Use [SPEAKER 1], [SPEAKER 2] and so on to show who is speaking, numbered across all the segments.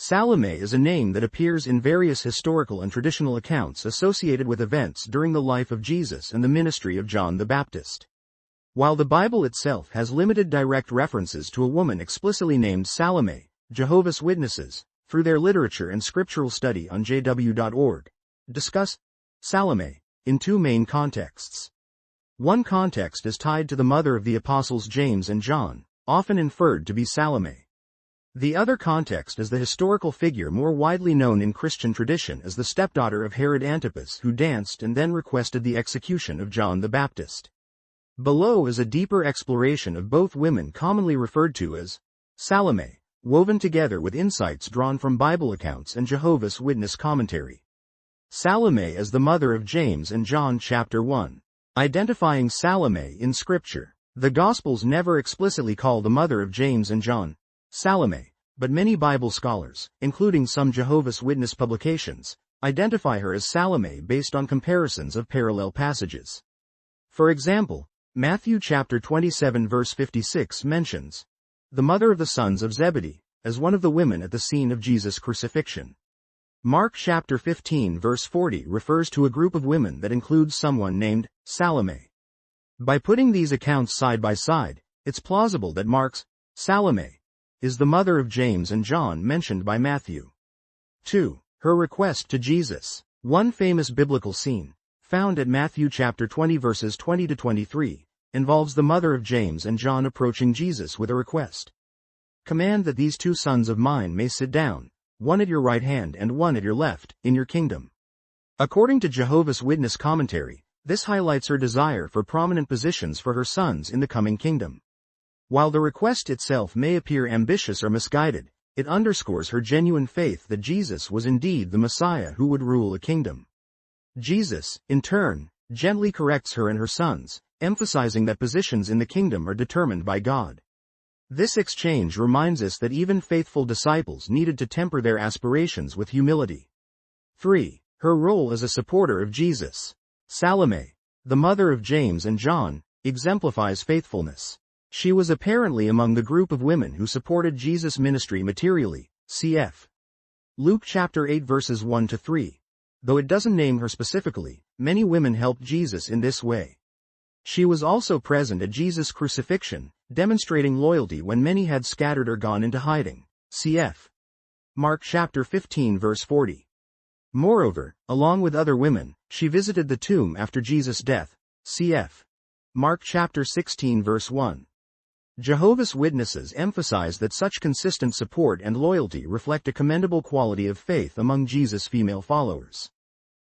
[SPEAKER 1] Salome is a name that appears in various historical and traditional accounts associated with events during the life of Jesus and the ministry of John the Baptist. While the Bible itself has limited direct references to a woman explicitly named Salome, Jehovah's Witnesses, through their literature and scriptural study on jw.org, discuss Salome in two main contexts. One context is tied to the mother of the apostles James and John, often inferred to be Salome. The other context is the historical figure more widely known in Christian tradition as the stepdaughter of Herod Antipas who danced and then requested the execution of John the Baptist. Below is a deeper exploration of both women commonly referred to as Salome, woven together with insights drawn from Bible accounts and Jehovah's Witness commentary. Salome as the mother of James and John chapter 1. Identifying Salome in Scripture. The Gospels never explicitly call the mother of James and John Salome, but many Bible scholars, including some Jehovah's Witness publications, identify her as Salome based on comparisons of parallel passages. For example, Matthew chapter 27 verse 56 mentions the mother of the sons of Zebedee as one of the women at the scene of Jesus' crucifixion. Mark chapter 15 verse 40 refers to a group of women that includes someone named Salome. By putting these accounts side by side, it's plausible that Mark's Salome is the mother of James and John mentioned by Matthew. 2. Her request to Jesus. One famous biblical scene, found at Matthew chapter 20 verses 20 to 23, involves the mother of James and John approaching Jesus with a request. Command that these two sons of mine may sit down, one at your right hand and one at your left, in your kingdom. According to Jehovah's Witness commentary, this highlights her desire for prominent positions for her sons in the coming kingdom. While the request itself may appear ambitious or misguided, it underscores her genuine faith that Jesus was indeed the Messiah who would rule a kingdom. Jesus, in turn, gently corrects her and her sons, emphasizing that positions in the kingdom are determined by God. This exchange reminds us that even faithful disciples needed to temper their aspirations with humility. 3. Her role as a supporter of Jesus. Salome, the mother of James and John, exemplifies faithfulness. She was apparently among the group of women who supported Jesus' ministry materially, cf. Luke chapter 8 verses 1 to 3. Though it doesn't name her specifically, many women helped Jesus in this way. She was also present at Jesus' crucifixion, demonstrating loyalty when many had scattered or gone into hiding, cf. Mark chapter 15 verse 40. Moreover, along with other women, she visited the tomb after Jesus' death, cf. Mark chapter 16 verse 1. Jehovah's Witnesses emphasize that such consistent support and loyalty reflect a commendable quality of faith among Jesus' female followers.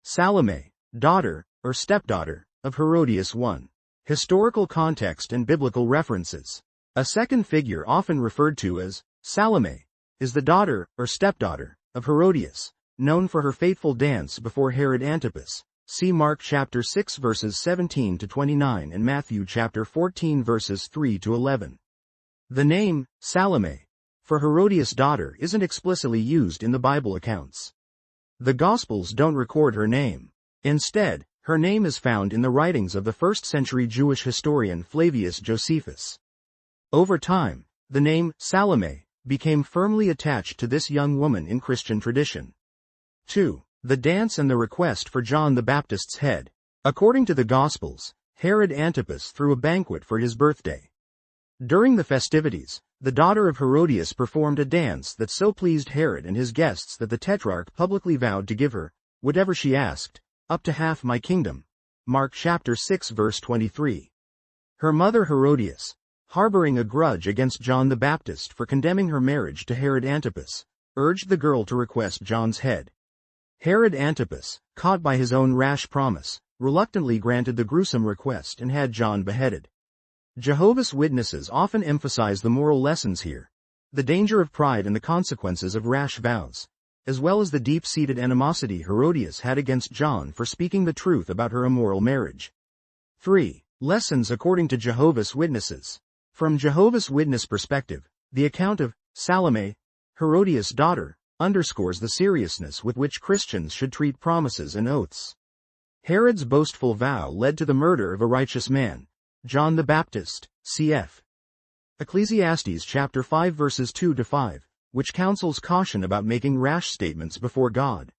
[SPEAKER 1] Salome, daughter, or stepdaughter, of Herodias I. Historical context and biblical references. A second figure often referred to as Salome is the daughter, or stepdaughter, of Herodias, known for her fateful dance before Herod Antipas. See Mark chapter 6 verses 17 to 29 and Matthew chapter 14 verses 3 to 11. The name, Salome, for Herodias' daughter isn't explicitly used in the Bible accounts. The Gospels don't record her name. Instead, her name is found in the writings of the first-century Jewish historian Flavius Josephus. Over time, the name, Salome, became firmly attached to this young woman in Christian tradition. 2. The dance and the request for John the Baptist's head. According to the Gospels, Herod Antipas threw a banquet for his birthday. During the festivities, the daughter of Herodias performed a dance that so pleased Herod and his guests that the Tetrarch publicly vowed to give her, whatever she asked, up to half my kingdom. Mark chapter 6 verse 23. Her mother Herodias, harboring a grudge against John the Baptist for condemning her marriage to Herod Antipas, urged the girl to request John's head. Herod Antipas, caught by his own rash promise, reluctantly granted the gruesome request and had John beheaded. Jehovah's Witnesses often emphasize the moral lessons here, the danger of pride and the consequences of rash vows, as well as the deep-seated animosity Herodias had against John for speaking the truth about her immoral marriage. 3. Lessons according to Jehovah's Witnesses. From Jehovah's Witness perspective, the account of Salome, Herodias' daughter, underscores the seriousness with which Christians should treat promises and oaths. Herod's boastful vow led to the murder of a righteous man, John the Baptist, cf. Ecclesiastes chapter 5 verses 2 to 5, which counsels caution about making rash statements before God.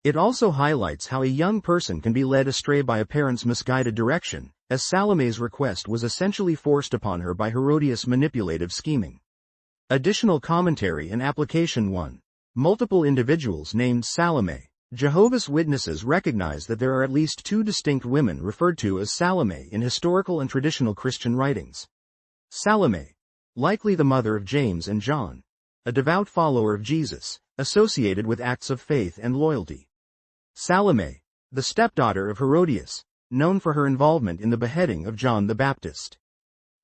[SPEAKER 1] It also highlights how a young person can be led astray by a parent's misguided direction, as Salome's request was essentially forced upon her by Herodias' manipulative scheming. Additional commentary and application 1. Multiple individuals named Salome. Jehovah's Witnesses recognize that there are at least 2 distinct women referred to as Salome in historical and traditional Christian writings. Salome, likely the mother of James and John, a devout follower of Jesus, associated with acts of faith and loyalty. Salome, the stepdaughter of Herodias, known for her involvement in the beheading of John the Baptist.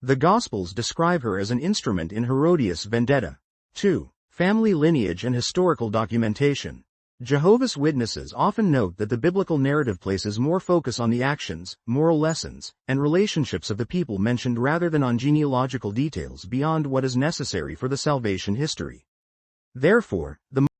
[SPEAKER 1] The Gospels describe her as an instrument in Herodias' vendetta. 2. Family lineage and historical documentation. Jehovah's Witnesses often note that the biblical narrative places more focus on the actions, moral lessons, and relationships of the people mentioned rather than on genealogical details beyond what is necessary for the salvation history. Therefore, the